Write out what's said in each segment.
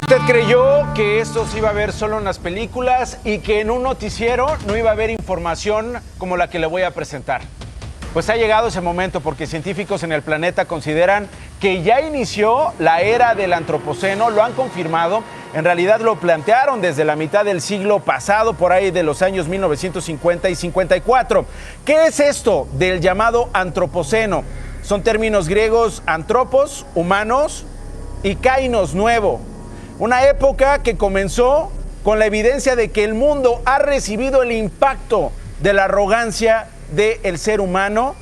¿Usted creyó que esto se iba a ver solo en las películas y que en un noticiero no iba a haber información como la que le voy a presentar? Pues ha llegado ese momento porque científicos en el planeta consideran que ya inició la era del antropoceno, lo han confirmado, en realidad lo plantearon desde la mitad del siglo pasado, por ahí de los años 1950 y 54. ¿Qué es esto del llamado antropoceno? Son términos griegos antropos, humanos, y kainos, nuevo. Una época que comenzó con la evidencia de que el mundo ha recibido el impacto de la arrogancia del ser humano,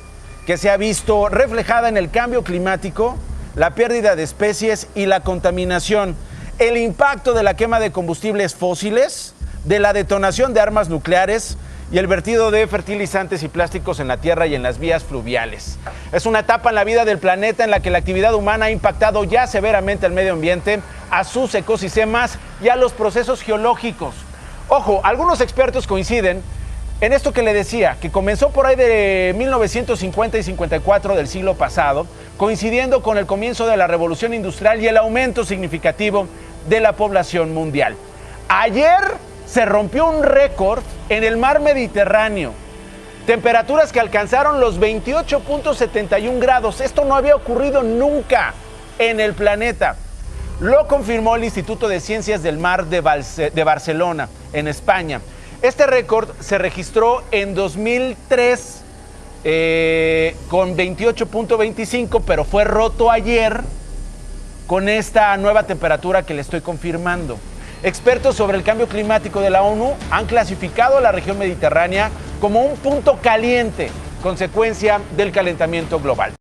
que se ha visto reflejada en el cambio climático, la pérdida de especies y la contaminación, el impacto de la quema de combustibles fósiles, de la detonación de armas nucleares y el vertido de fertilizantes y plásticos en la tierra y en las vías fluviales. Es una etapa en la vida del planeta en la que la actividad humana ha impactado ya severamente al medio ambiente, a sus ecosistemas y a los procesos geológicos. Ojo, algunos expertos coinciden en esto que le decía, que comenzó por ahí de 1950 y 54 del siglo pasado, coincidiendo con el comienzo de la revolución industrial y el aumento significativo de la población mundial. Ayer se rompió un récord en el mar Mediterráneo. Temperaturas que alcanzaron los 28.71 grados. Esto no había ocurrido nunca en el planeta. Lo confirmó el Instituto de Ciencias del Mar de Barcelona, en España. Este récord se registró en 2003 con 28.25, pero fue roto ayer con esta nueva temperatura que le estoy confirmando. Expertos sobre el cambio climático de la ONU han clasificado a la región mediterránea como un punto caliente, consecuencia del calentamiento global.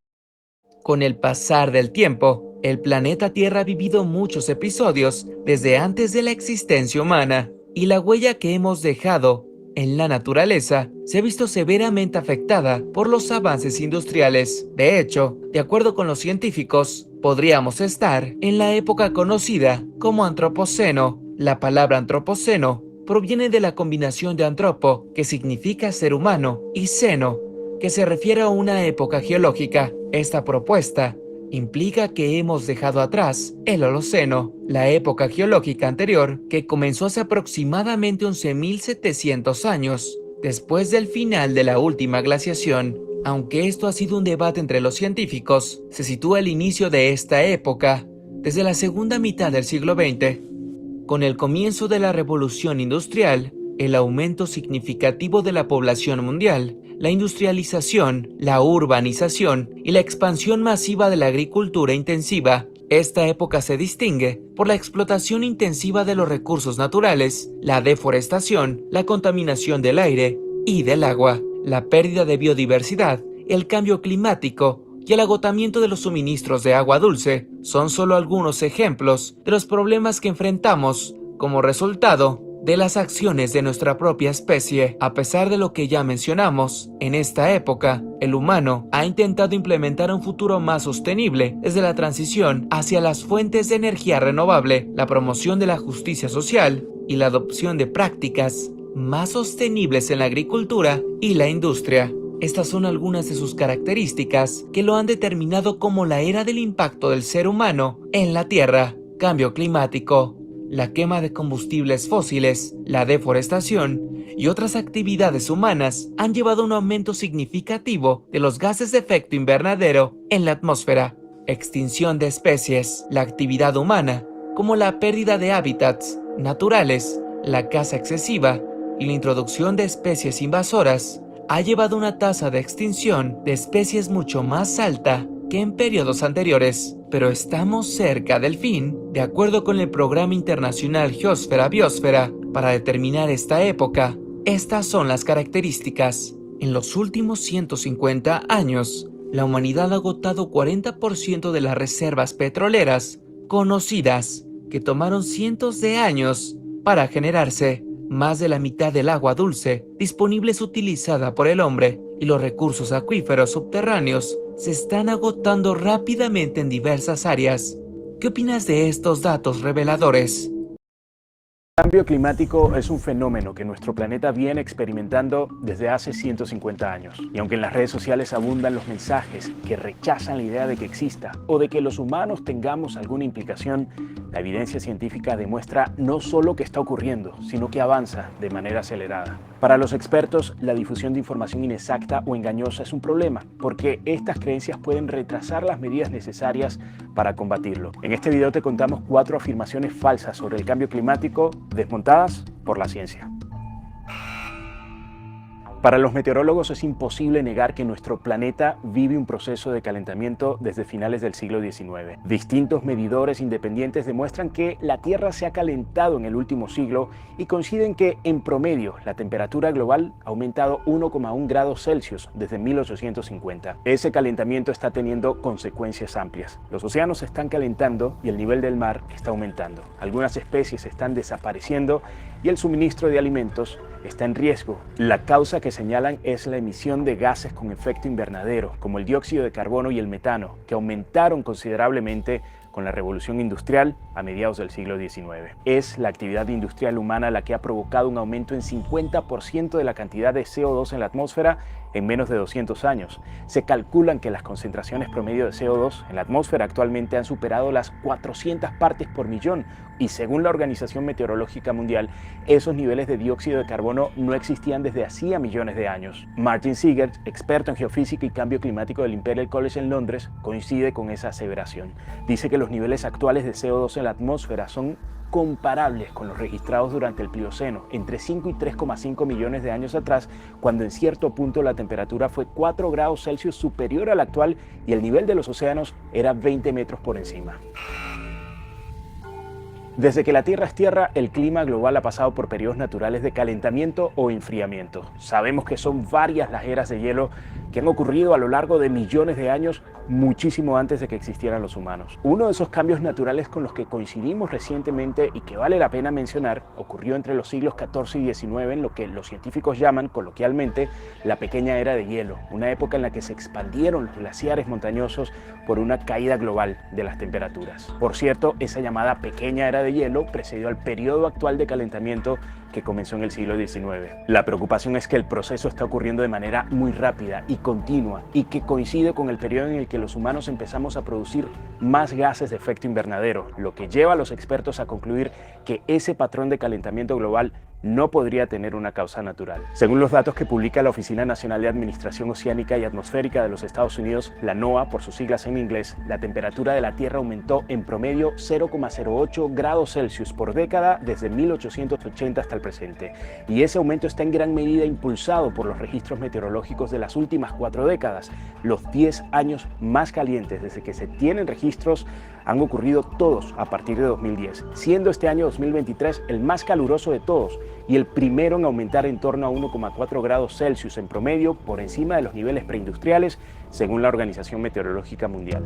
Con el pasar del tiempo, el planeta Tierra ha vivido muchos episodios desde antes de la existencia humana, y la huella que hemos dejado en la naturaleza se ha visto severamente afectada por los avances industriales. De hecho, de acuerdo con los científicos, podríamos estar en la época conocida como antropoceno. La palabra antropoceno proviene de la combinación de antropo, que significa ser humano, y ceno, que se refiere a una época geológica. Esta propuesta implica que hemos dejado atrás el Holoceno, la época geológica anterior, que comenzó hace aproximadamente 11.700 años, después del final de la última glaciación. Aunque esto ha sido un debate entre los científicos, se sitúa el inicio de esta época desde la segunda mitad del siglo XX. Con el comienzo de la revolución industrial, el aumento significativo de la población mundial, la industrialización, la urbanización y la expansión masiva de la agricultura intensiva. Esta época se distingue por la explotación intensiva de los recursos naturales, la deforestación, la contaminación del aire y del agua, la pérdida de biodiversidad, el cambio climático y el agotamiento de los suministros de agua dulce. Son solo algunos ejemplos de los problemas que enfrentamos como resultado de las acciones de nuestra propia especie. A pesar de lo que ya mencionamos, en esta época, el humano ha intentado implementar un futuro más sostenible desde la transición hacia las fuentes de energía renovable, la promoción de la justicia social y la adopción de prácticas más sostenibles en la agricultura y la industria. Estas son algunas de sus características que lo han determinado como la era del impacto del ser humano en la Tierra: cambio climático, la quema de combustibles fósiles, la deforestación y otras actividades humanas han llevado a un aumento significativo de los gases de efecto invernadero en la atmósfera, extinción de especies, la actividad humana, como la pérdida de hábitats naturales, la caza excesiva y la introducción de especies invasoras, ha llevado a una tasa de extinción de especies mucho más alta que en periodos anteriores. Pero estamos cerca del fin, de acuerdo con el Programa Internacional Geósfera-Biosfera. Para determinar esta época, estas son las características. En los últimos 150 años, la humanidad ha agotado 40% de las reservas petroleras conocidas, que tomaron cientos de años para generarse. Más de la mitad del agua dulce disponible es utilizada por el hombre, y los recursos acuíferos subterráneos se están agotando rápidamente en diversas áreas. ¿Qué opinas de estos datos reveladores? El cambio climático es un fenómeno que nuestro planeta viene experimentando desde hace 150 años. Y aunque en las redes sociales abundan los mensajes que rechazan la idea de que exista o de que los humanos tengamos alguna implicación, la evidencia científica demuestra no solo que está ocurriendo, sino que avanza de manera acelerada. Para los expertos, la difusión de información inexacta o engañosa es un problema, porque estas creencias pueden retrasar las medidas necesarias para combatirlo. En este video te contamos 4 afirmaciones falsas sobre el cambio climático desmontadas por la ciencia. Para los meteorólogos es imposible negar que nuestro planeta vive un proceso de calentamiento desde finales del siglo XIX. Distintos medidores independientes demuestran que la Tierra se ha calentado en el último siglo y coinciden que, en promedio, la temperatura global ha aumentado 1,1 grados Celsius desde 1850. Ese calentamiento está teniendo consecuencias amplias. Los océanos se están calentando y el nivel del mar está aumentando. Algunas especies están desapareciendo y el suministro de alimentos está en riesgo. La causa que señalan es la emisión de gases con efecto invernadero, como el dióxido de carbono y el metano, que aumentaron considerablemente con la revolución industrial a mediados del siglo XIX. Es la actividad industrial humana la que ha provocado un aumento en 50% de la cantidad de CO2 en la atmósfera en menos de 200 años. Se calculan que las concentraciones promedio de CO2 en la atmósfera actualmente han superado las 400 partes por millón y según la Organización Meteorológica Mundial, esos niveles de dióxido de carbono no existían desde hacía millones de años. Martin Seegert, experto en geofísica y cambio climático del Imperial College en Londres, coincide con esa aseveración. Dice que los niveles actuales de CO2 en la atmósfera son comparables con los registrados durante el Plioceno, entre 5 y 3,5 millones de años atrás, cuando en cierto punto la temperatura fue 4 grados Celsius superior a la actual y el nivel de los océanos era 20 metros por encima. Desde que la Tierra es tierra, el clima global ha pasado por periodos naturales de calentamiento o enfriamiento. Sabemos que son varias las eras de hielo que han ocurrido a lo largo de millones de años, muchísimo antes de que existieran los humanos. Uno de esos cambios naturales con los que coincidimos recientemente y que vale la pena mencionar ocurrió entre los siglos XIV y XIX en lo que los científicos llaman coloquialmente la pequeña era de hielo, una época en la que se expandieron los glaciares montañosos por una caída global de las temperaturas. Por cierto, esa llamada pequeña era de hielo precedió al periodo actual de calentamiento que comenzó en el siglo XIX. La preocupación es que el proceso está ocurriendo de manera muy rápida y continua y que coincide con el periodo en el que los humanos empezamos a producir más gases de efecto invernadero, lo que lleva a los expertos a concluir que ese patrón de calentamiento global no podría tener una causa natural. Según los datos que publica la Oficina Nacional de Administración Oceánica y Atmosférica de los Estados Unidos, la NOAA por sus siglas en inglés, la temperatura de la Tierra aumentó en promedio 0,08 grados Celsius por década desde 1880 hasta el presente. Y ese aumento está en gran medida impulsado por los registros meteorológicos de las últimas 4 décadas. Los 10 años más calientes desde que se tienen registros han ocurrido todos a partir de 2010, siendo este año 2023 el más caluroso de todos y el primero en aumentar en torno a 1,4 grados Celsius en promedio por encima de los niveles preindustriales, según la Organización Meteorológica Mundial.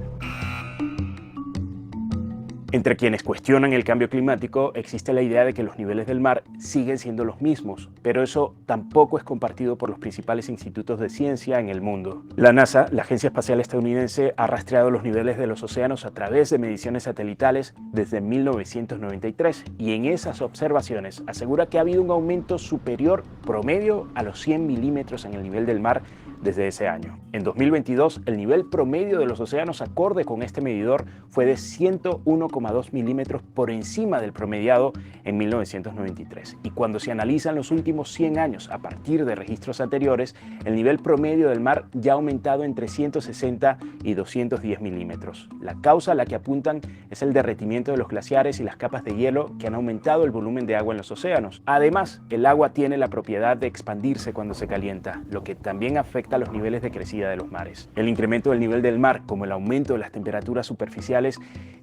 Entre quienes cuestionan el cambio climático existe la idea de que los niveles del mar siguen siendo los mismos, pero eso tampoco es compartido por los principales institutos de ciencia en el mundo. La NASA, la Agencia Espacial Estadounidense, ha rastreado los niveles de los océanos a través de mediciones satelitales desde 1993 y en esas observaciones asegura que ha habido un aumento superior promedio a los 100 milímetros en el nivel del mar desde ese año. En 2022, el nivel promedio de los océanos acorde con este medidor fue de 101,2 milímetros por encima del promediado en 1993. Y cuando se analizan los últimos 100 años a partir de registros anteriores, el nivel promedio del mar ya ha aumentado entre 160 y 210 milímetros. La causa a la que apuntan es el derretimiento de los glaciares y las capas de hielo que han aumentado el volumen de agua en los océanos. Además, el agua tiene la propiedad de expandirse cuando se calienta, lo que también afecta a los niveles de crecida de los mares. El incremento del nivel del mar, como el aumento de las temperaturas superficiales,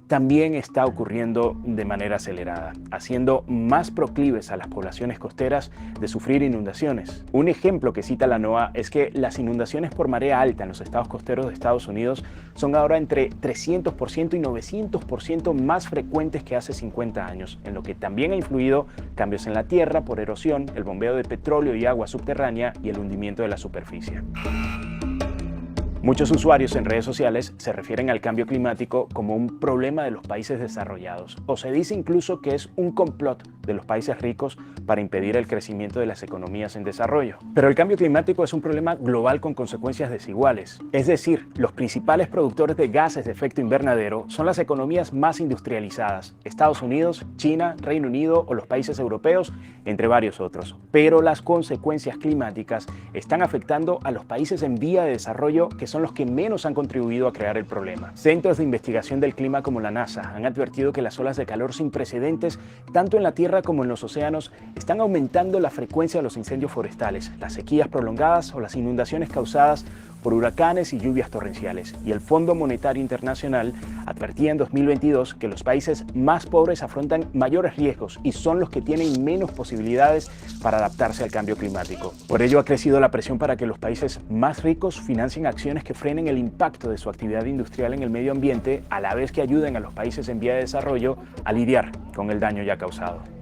también está ocurriendo de manera acelerada, haciendo más proclives a las poblaciones costeras de sufrir inundaciones. Un ejemplo que cita la NOAA es que las inundaciones por marea alta en los estados costeros de Estados Unidos son ahora entre 300% y 900% más frecuentes que hace 50 años, en lo que también ha influido cambios en la tierra por erosión, el bombeo de petróleo y agua subterránea y el hundimiento de la superficie. Muchos usuarios en redes sociales se refieren al cambio climático como un problema de los países desarrollados, o se dice incluso que es un complot de los países ricos para impedir el crecimiento de las economías en desarrollo. Pero el cambio climático es un problema global con consecuencias desiguales. Es decir, los principales productores de gases de efecto invernadero son las economías más industrializadas: Estados Unidos, China, Reino Unido o los países europeos, entre varios otros. Pero las consecuencias climáticas están afectando a los países en vía de desarrollo, que son los que menos han contribuido a crear el problema. Centros de investigación del clima como la NASA han advertido que las olas de calor sin precedentes, tanto en la Tierra como en los océanos, están aumentando la frecuencia de los incendios forestales, las sequías prolongadas o las inundaciones causadas por huracanes y lluvias torrenciales. Y el Fondo Monetario Internacional advertía en 2022 que los países más pobres afrontan mayores riesgos y son los que tienen menos posibilidades para adaptarse al cambio climático. Por ello ha crecido la presión para que los países más ricos financien acciones que frenen el impacto de su actividad industrial en el medio ambiente, a la vez que ayuden a los países en vía de desarrollo a lidiar con el daño ya causado.